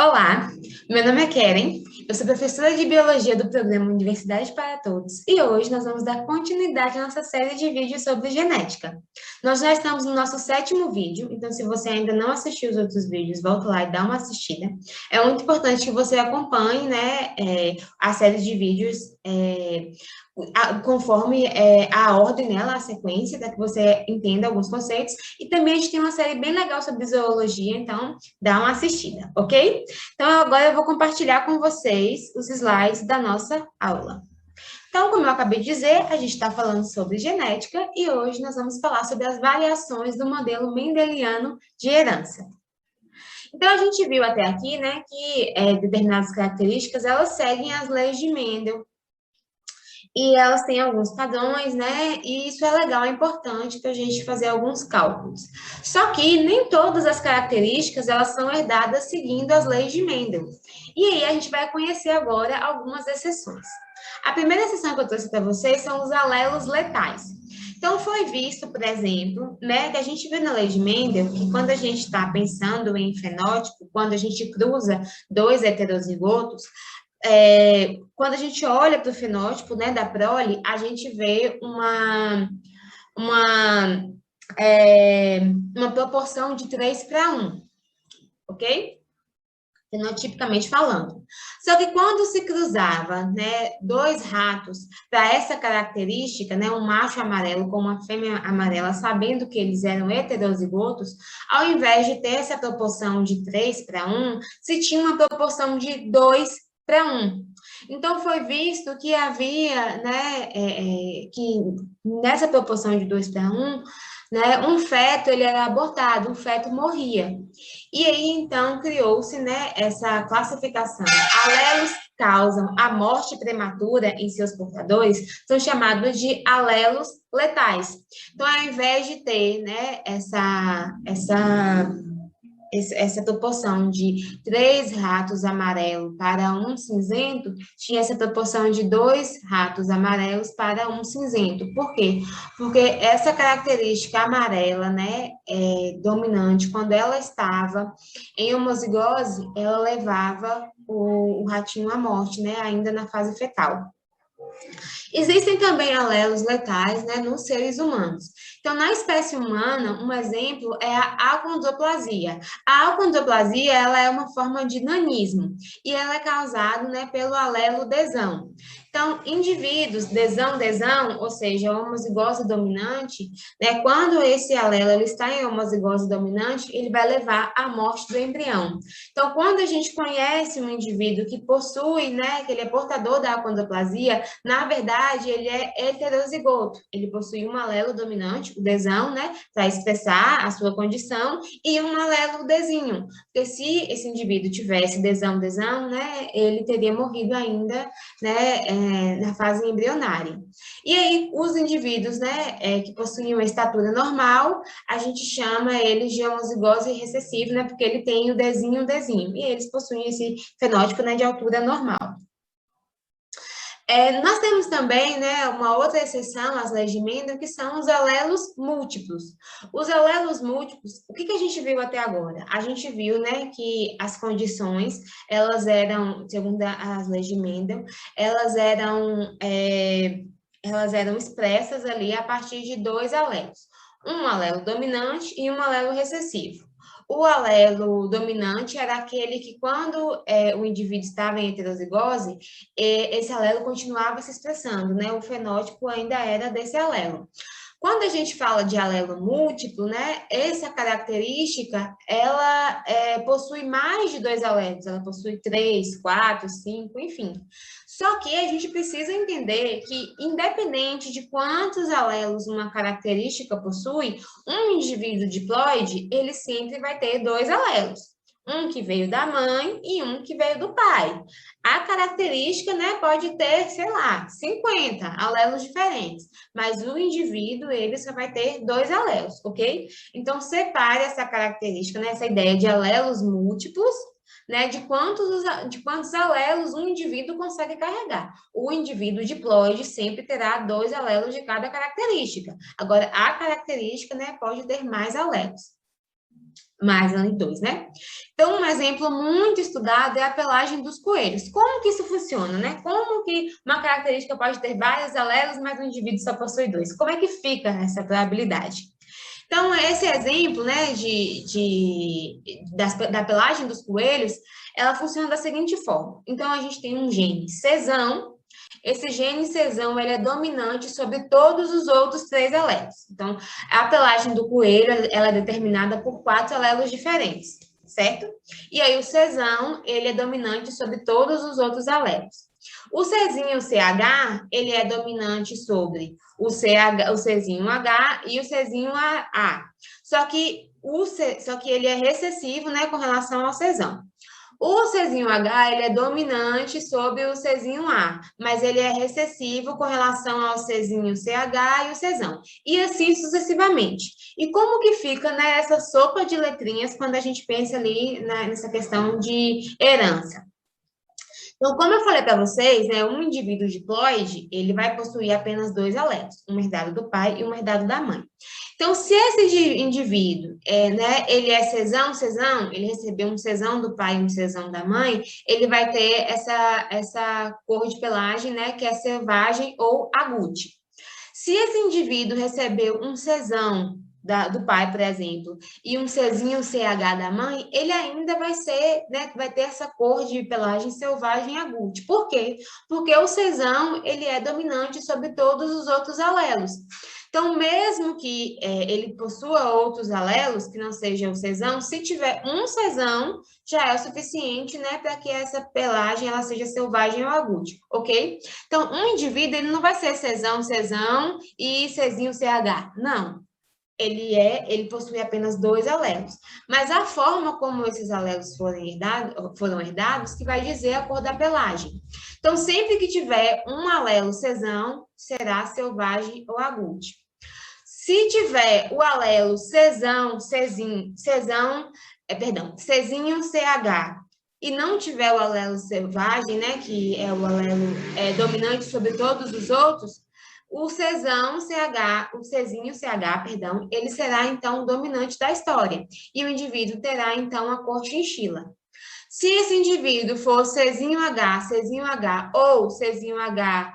Olá, meu nome é Keren, eu sou professora de Biologia do programa Universidade para Todos e hoje nós vamos dar continuidade à nossa série de vídeos sobre genética. Nós já estamos no nosso 7º vídeo, então se você ainda não assistiu os outros vídeos, volta lá e dá uma assistida. É muito importante que você acompanhe, a série de vídeos conforme a ordem, a sequência, para que você entenda alguns conceitos. E também a gente tem uma série bem legal sobre zoologia, então dá uma assistida, ok? Então, agora eu vou compartilhar com vocês os slides da nossa aula. Então, como eu acabei de dizer, a gente está falando sobre genética e hoje nós vamos falar sobre as variações do modelo mendeliano de herança. Então, a gente viu até aqui, que determinadas características, elas seguem as leis de Mendel, e elas têm alguns padrões, e isso é legal, é importante para a gente fazer alguns cálculos. Só que nem todas as características, elas são herdadas seguindo as leis de Mendel. E aí, a gente vai conhecer agora algumas exceções. A primeira exceção que eu trouxe para vocês são os alelos letais. Então, foi visto, por exemplo, que a gente vê na lei de Mendel que quando a gente está pensando em fenótipo, quando a gente cruza dois heterozigotos, quando a gente olha para o fenótipo, da prole, a gente vê uma proporção de 3:1, ok? Fenotipicamente falando. Só que quando se cruzava, dois ratos para essa característica, um macho amarelo com uma fêmea amarela, sabendo que eles eram heterozigotos, ao invés de ter essa proporção de 3:1, se tinha uma proporção de 2:1. Então, foi visto que havia, que nessa proporção de 2:1, um feto ele era abortado, um feto morria. E aí, então, criou-se, essa classificação. Alelos que causam a morte prematura em seus portadores são chamados de alelos letais. Então, ao invés de ter, essa proporção de 3 ratos amarelos para um cinzento, tinha essa proporção de 2 ratos amarelos para um cinzento. Por quê? Porque essa característica amarela, dominante, quando ela estava em homozigose, ela levava o ratinho à morte, ainda na fase fetal. Existem também alelos letais, nos seres humanos. Então, na espécie humana, um exemplo é a acondroplasia. A acondroplasia, ela é uma forma de nanismo e ela é causada, pelo alelo desão. Então, indivíduos desão, ou seja, homozigose dominante, quando esse alelo ele está em homozigose dominante, ele vai levar à morte do embrião. Então, quando a gente conhece um indivíduo que possui, que ele é portador da acondroplasia, na verdade, ele é heterozigoto. Ele possui um alelo dominante, o desão, para expressar a sua condição, e um alelo desinho. Porque se esse indivíduo tivesse desão, ele teria morrido ainda, na fase embrionária. E aí, os indivíduos, que possuem uma estatura normal, a gente chama eles de homozigose recessiva, porque ele tem o desinho, e eles possuem esse fenótipo, de altura normal. Nós temos também, uma outra exceção às leis de Mendel, que são os alelos múltiplos. Os alelos múltiplos, o que a gente viu até agora? A gente viu, que as condições, elas eram, segundo as leis de Mendel, elas eram expressas ali a partir de 2 alelos. Um alelo dominante e um alelo recessivo. O alelo dominante era aquele que, quando o indivíduo estava em heterozigose, esse alelo continuava se expressando, o fenótipo ainda era desse alelo. Quando a gente fala de alelo múltiplo, essa característica, ela possui mais de 2 alelos, ela possui 3, 4, 5, enfim. Só que a gente precisa entender que, independente de quantos alelos uma característica possui, um indivíduo diploide, ele sempre vai ter 2 alelos. Um que veio da mãe e um que veio do pai. A característica, pode ter, 50 alelos diferentes, mas o indivíduo, ele só vai ter 2 alelos, ok? Então, separe essa característica, essa ideia de alelos múltiplos, de quantos alelos um indivíduo consegue carregar. O indivíduo diploide sempre terá 2 alelos de cada característica. Agora, a característica, pode ter mais alelos. mais além de 2, né? Então, um exemplo muito estudado é a pelagem dos coelhos. Como que isso funciona, né? Como que uma característica pode ter vários alelos, mas um indivíduo só possui 2? Como é que fica essa probabilidade? Então, esse exemplo, né, da pelagem dos coelhos, ela funciona da seguinte forma. Então, a gente tem um gene cesão. Esse gene cesão, ele é dominante sobre todos os outros 3 alelos. Então, a pelagem do coelho, ela é determinada por 4 alelos diferentes, certo? E aí, o cesão, ele é dominante sobre todos os outros alelos. O Czinho CH, ele é dominante sobre o Czinho H e o Czinho A. Só que ele é recessivo, né, com relação ao Czão. O Czinho H, ele é dominante sobre o Czinho A, mas ele é recessivo com relação ao Czinho CH e o Czão. E assim sucessivamente. E como que fica, né, essa sopa de letrinhas quando a gente pensa ali, né, nessa questão de herança? Então, como eu falei para vocês, né, um indivíduo diploide, ele vai possuir apenas 2 alelos, um herdado do pai e um herdado da mãe. Então, se esse indivíduo, né, ele é cesão, ele recebeu um cesão do pai e um cesão da mãe, ele vai ter essa cor de pelagem, né, que é selvagem ou agute. Se esse indivíduo recebeu um cesão do pai, por exemplo, e um Czinho CH da mãe, ele ainda vai ser, né, vai ter essa cor de pelagem selvagem agute. Por quê? Porque o cesão, ele é dominante sobre todos os outros alelos. Então, mesmo que ele possua outros alelos, que não seja o cesão, se tiver um cesão, já é o suficiente, né, para que essa pelagem ela seja selvagem ou agute, ok? Então, um indivíduo, ele não vai ser cesão e Czinho CH, não. Ele possui apenas 2 alelos. Mas a forma como esses alelos foram herdados que vai dizer a cor da pelagem. Então, sempre que tiver um alelo cesão, será selvagem ou agute. Se tiver o alelo Czinho CH, e não tiver o alelo selvagem, né, que é o alelo dominante sobre todos os outros, o Czinho CH, perdão, ele será, então, o dominante da história. E o indivíduo terá, então, a cor chinchila. Se esse indivíduo for Czinho H ou Czinho H,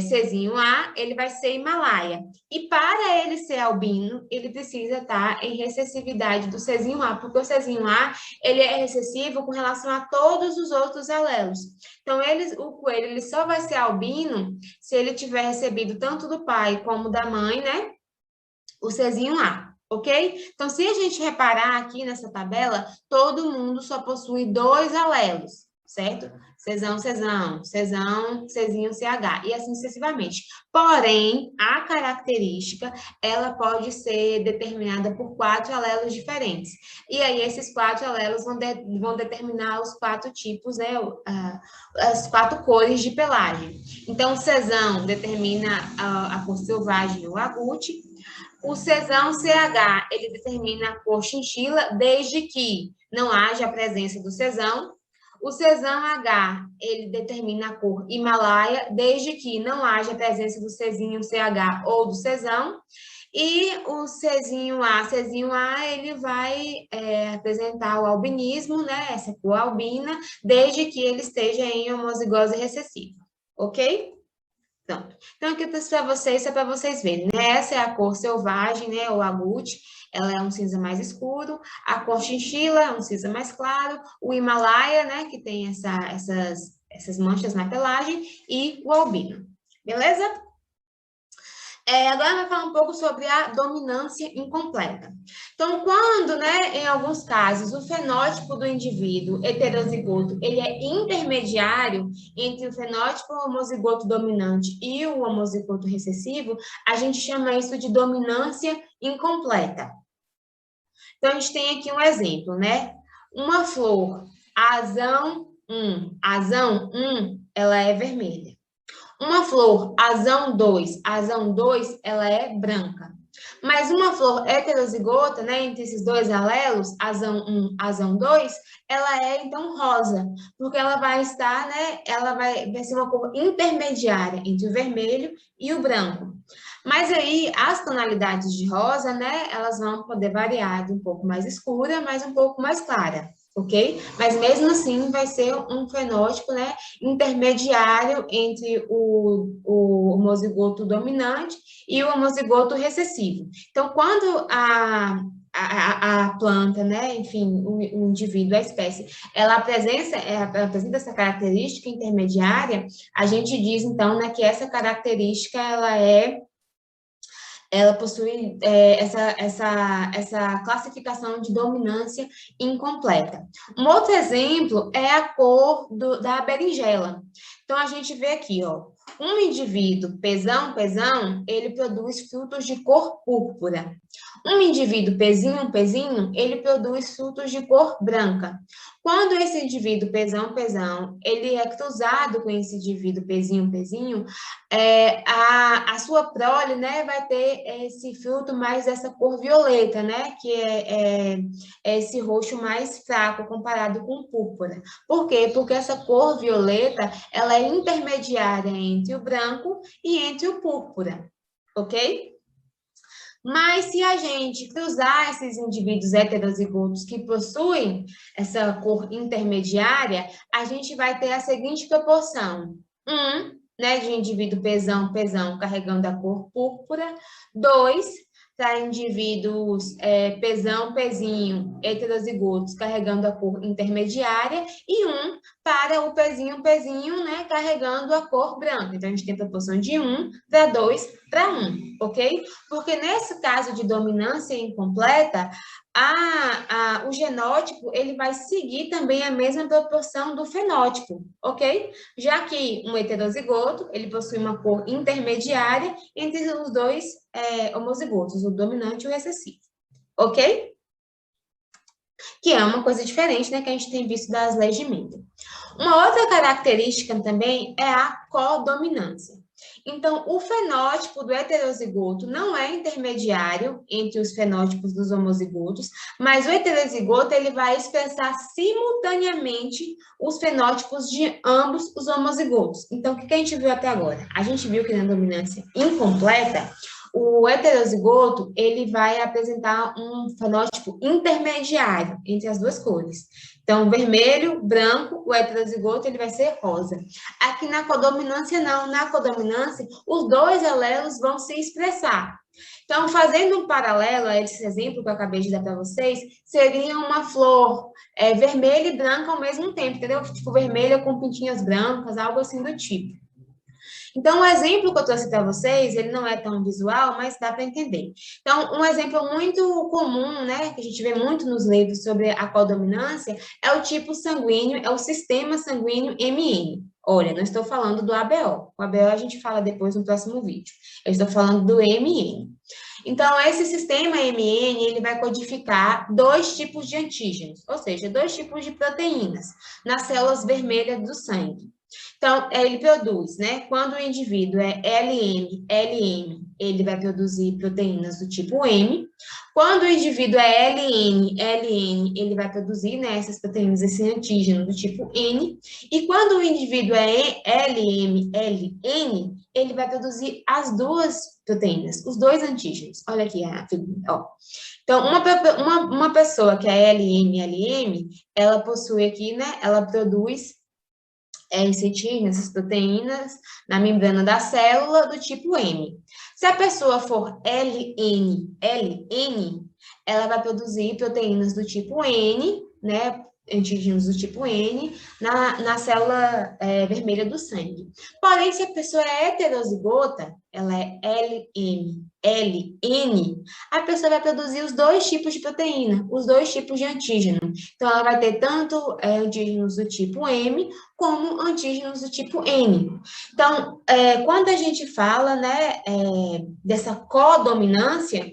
Czinho A, ele vai ser Himalaia. E para ele ser albino, ele precisa estar em recessividade do Czinho A, porque o Czinho A, ele é recessivo com relação a todos os outros alelos. Então, o coelho, ele só vai ser albino se ele tiver recebido tanto do pai como da mãe, né, o Czinho A. Ok? Então, se a gente reparar aqui nessa tabela, todo mundo só possui 2 alelos, certo? Czinho CH, e assim sucessivamente. Porém, a característica, ela pode ser determinada por 4 alelos diferentes. E aí, esses 4 alelos vão determinar os 4 tipos, né? As 4 cores de pelagem. Então, o cesão determina a cor selvagem ou agute. O Czão CH, ele determina a cor chinchila, desde que não haja a presença do Czão. O Czão H, ele determina a cor Himalaia, desde que não haja a presença do Czinho CH ou do Czão. E o Czinho A, ele vai apresentar o albinismo, né, essa cor albina, desde que ele esteja em homozigose recessiva, ok? Então, aqui eu trouxe para vocês, só para vocês verem, né? Essa é a cor selvagem, né? O agute, ela é um cinza mais escuro. A cor chinchila é um cinza mais claro. O Himalaia, né? Que tem essas manchas na pelagem. E o albino. Beleza? Agora vai falar um pouco sobre a dominância incompleta. Então, quando, né, em alguns casos, o fenótipo do indivíduo heterozigoto, ele é intermediário entre o fenótipo homozigoto dominante e o homozigoto recessivo, a gente chama isso de dominância incompleta. Então, a gente tem aqui um exemplo, né? Uma flor, azão 1, ela é vermelha. Uma flor, azão 2, ela é branca. Mas uma flor heterozigota, né, entre esses 2 alelos, azão 1, azão 2, ela é, então, rosa, porque ela vai estar, né, ela vai ser uma cor intermediária entre o vermelho e o branco. Mas aí, as tonalidades de rosa, né, elas vão poder variar de um pouco mais escura, mas um pouco mais clara, ok? Mas mesmo assim, vai ser um fenótipo, né, intermediário entre o homozigoto dominante e o homozigoto recessivo. Então, quando a planta, né, enfim, o indivíduo, a espécie, ela apresenta essa característica intermediária, a gente diz, então, né, que essa característica, ela possui essa classificação de dominância incompleta. Um outro exemplo é a cor da berinjela. Então, a gente vê aqui, ó, um indivíduo pezão, ele produz frutos de cor púrpura. Um indivíduo pezinho, ele produz frutos de cor branca. Quando esse indivíduo pezão, ele é cruzado com esse indivíduo pezinho, a sua prole, né, vai ter esse fruto mais dessa cor violeta, né, que é esse roxo mais fraco comparado com o púrpura. Por quê? Porque essa cor violeta, ela é intermediária entre o branco e entre o púrpura, ok? Mas se a gente cruzar esses indivíduos heterozigotos que possuem essa cor intermediária, a gente vai ter a seguinte proporção: né, de indivíduo pezão, carregando a cor púrpura. 2, para indivíduos pezinho, heterozigotos, carregando a cor intermediária. E para o pezinho, né, carregando a cor branca. Então, a gente tem a proporção de 1:2:1, ok? Porque nesse caso de dominância incompleta, o genótipo, ele vai seguir também a mesma proporção do fenótipo, ok? Já que um heterozigoto, ele possui uma cor intermediária entre os dois homozigotos, o dominante e o recessivo, ok? Que é uma coisa diferente, né, que a gente tem visto das leis de Mendel. Uma outra característica também é a codominância. Então, o fenótipo do heterozigoto não é intermediário entre os fenótipos dos homozigotos, mas o heterozigoto ele vai expressar simultaneamente os fenótipos de ambos os homozigotos. Então, o que a gente viu até agora? A gente viu que na dominância incompleta, o heterozigoto ele vai apresentar um fenótipo intermediário entre as duas cores. Então, vermelho, branco, o heterozigoto ele vai ser rosa. Aqui na codominância, não. Na codominância, os dois alelos vão se expressar. Então, fazendo um paralelo a esse exemplo que eu acabei de dar para vocês, seria uma flor vermelha e branca ao mesmo tempo, entendeu? Tipo, vermelha com pintinhas brancas, algo assim do tipo. Então, o exemplo que eu trouxe para vocês, ele não é tão visual, mas dá para entender. Então, um exemplo muito comum, né, que a gente vê muito nos livros sobre a codominância, é o tipo sanguíneo, é o sistema sanguíneo MN. Olha, não estou falando do ABO. O ABO a gente fala depois no próximo vídeo. Eu estou falando do MN. Então, esse sistema MN, ele vai codificar 2 tipos de antígenos, ou seja, 2 tipos de proteínas nas células vermelhas do sangue. Então, ele produz, né? Quando o indivíduo é LM, ele vai produzir proteínas do tipo M. Quando o indivíduo é LN, ele vai produzir, né, essas proteínas, esse antígeno do tipo N. E quando o indivíduo é LN, ele vai produzir as duas proteínas, os dois antígenos. Olha aqui a figura, ó. Então, uma pessoa que é LM, ela possui aqui, né, ela produz essas proteínas na membrana da célula do tipo M. Se a pessoa for LN, ela vai produzir proteínas do tipo N, né, antígenos do tipo N, na célula vermelha do sangue. Porém, se a pessoa é heterozigota, ela é LN, a pessoa vai produzir os 2 tipos de proteína, os 2 tipos de antígeno. Então, ela vai ter tanto antígenos do tipo M, como antígenos do tipo N. Então, quando a gente fala, né, dessa codominância,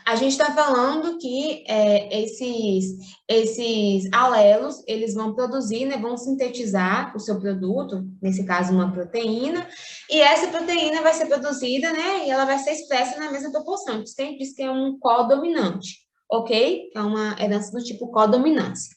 a gente está falando que esses alelos, eles vão produzir, né, vão sintetizar o seu produto, nesse caso uma proteína, e essa proteína vai ser produzida, né, e ela vai ser expressa na mesma proporção. Sempre diz que é um codominante, ok? É uma herança do tipo codominância.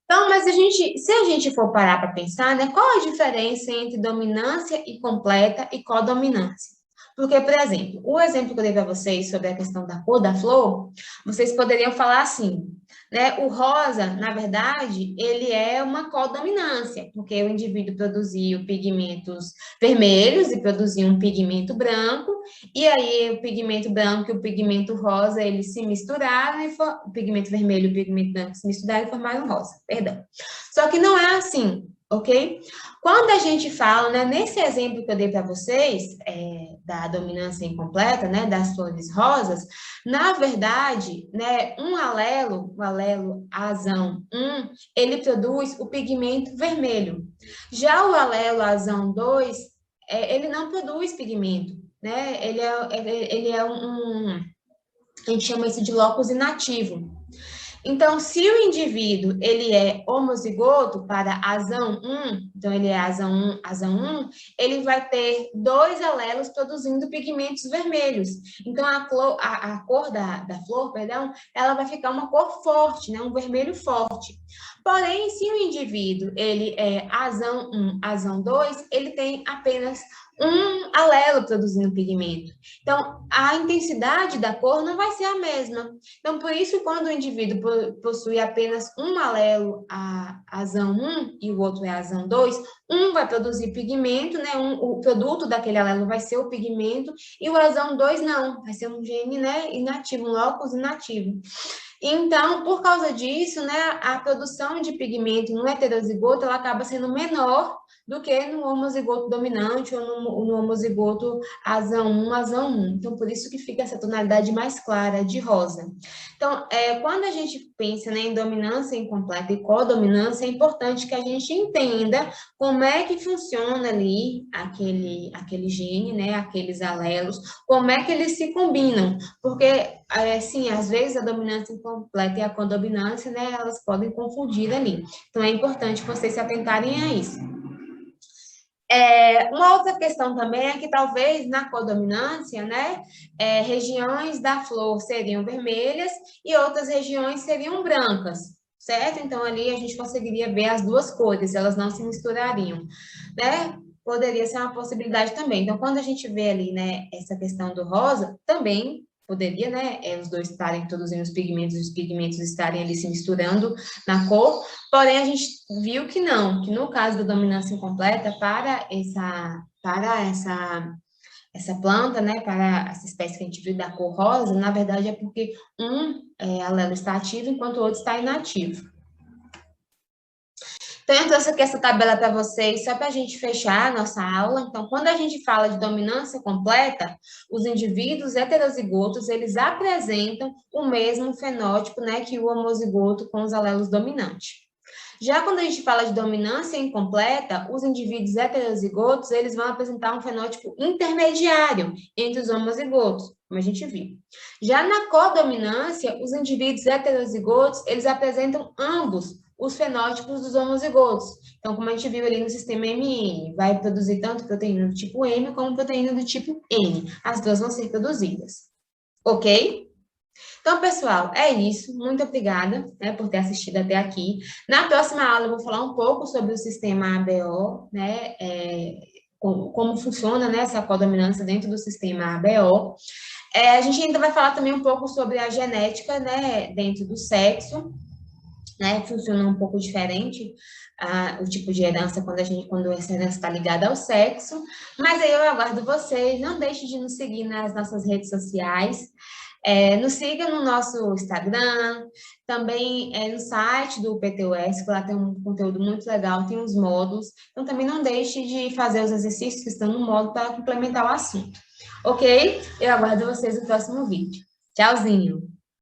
Então, mas se a gente for parar para pensar, né, qual a diferença entre dominância incompleta e codominância? Porque, por exemplo, o exemplo que eu dei para vocês sobre a questão da cor da flor, vocês poderiam falar assim, né? O rosa, na verdade, ele é uma codominância, porque o indivíduo produziu pigmentos vermelhos e produziu um pigmento branco, e aí o pigmento branco e o pigmento rosa, eles se misturaram, o pigmento vermelho e o pigmento branco se misturaram e formaram rosa, perdão. Só que não é assim, ok? Quando a gente fala, né, nesse exemplo que eu dei para vocês, da dominância incompleta, né, das flores rosas, na verdade, né, o alelo azão 1, ele produz o pigmento vermelho. Já o alelo azão 2, ele não produz pigmento, né? Ele é a gente chama isso de locus inativo. Então, se o indivíduo ele é homozigoto para azão 1, então ele é azão 1, ele vai ter 2 alelos produzindo pigmentos vermelhos. Então, a cor da flor, perdão, ela vai ficar uma cor forte, né? Um vermelho forte. Porém, se o indivíduo ele é azão 1, azão 2, ele tem apenas um alelo produzindo pigmento. Então, a intensidade da cor não vai ser a mesma. Então, por isso, quando o indivíduo possui apenas um alelo, a azão 1, e o outro é a azão 2, um vai produzir pigmento, né? O produto daquele alelo vai ser o pigmento, e o azão 2 não, vai ser um gene, né, inativo, um locus inativo. Então, por causa disso, né, a produção de pigmento no heterozigoto, ela acaba sendo menor do que no homozigoto dominante ou no homozigoto azão 1, azão 1. Então, por isso que fica essa tonalidade mais clara de rosa. Então, quando a gente pensa, né, em dominância incompleta e codominância, é importante que a gente entenda como é que funciona ali aquele gene, né, aqueles alelos, como é que eles se combinam, porque sim, às vezes a dominância incompleta e a codominância, né, elas podem confundir ali. Então, é importante vocês se atentarem a isso. Uma outra questão também é que talvez na codominância, né, regiões da flor seriam vermelhas e outras regiões seriam brancas, certo? Então, ali a gente conseguiria ver as duas cores, elas não se misturariam, né? Poderia ser uma possibilidade também. Então, quando a gente vê ali, né, essa questão do rosa, também poderia, né, os dois estarem produzindo os pigmentos estarem ali se misturando na cor, porém a gente viu que não, que no caso da dominância incompleta, para essa planta, né, para essa espécie que a gente viu da cor rosa, na verdade é porque alelo está ativo enquanto o outro está inativo. Então, eu trouxe aqui essa tabela para vocês, só para a gente fechar a nossa aula. Então, quando a gente fala de dominância completa, os indivíduos heterozigotos, eles apresentam o mesmo fenótipo, né, que o homozigoto com os alelos dominantes. Já quando a gente fala de dominância incompleta, os indivíduos heterozigotos, eles vão apresentar um fenótipo intermediário entre os homozigotos, como a gente viu. Já na codominância, os indivíduos heterozigotos, eles apresentam ambos os fenótipos dos homozigotos. Então, como a gente viu ali no sistema MN, vai produzir tanto proteína do tipo M como proteína do tipo N. As duas vão ser produzidas. Ok? Então, pessoal, é isso. Muito obrigada, né, por ter assistido até aqui. Na próxima aula, eu vou falar um pouco sobre o sistema ABO, né, como funciona, né, essa codominância dentro do sistema ABO. A gente ainda vai falar também um pouco sobre a genética, né, dentro do sexo, né, funciona um pouco diferente o tipo de herança quando essa herança está ligada ao sexo. Mas aí eu aguardo vocês. Não deixe de nos seguir nas nossas redes sociais. Nos siga no nosso Instagram, também no site do PTUS, que lá tem um conteúdo muito legal, tem os módulos. Então, também não deixe de fazer os exercícios que estão no módulo para complementar o assunto. Ok? Eu aguardo vocês no próximo vídeo. Tchauzinho!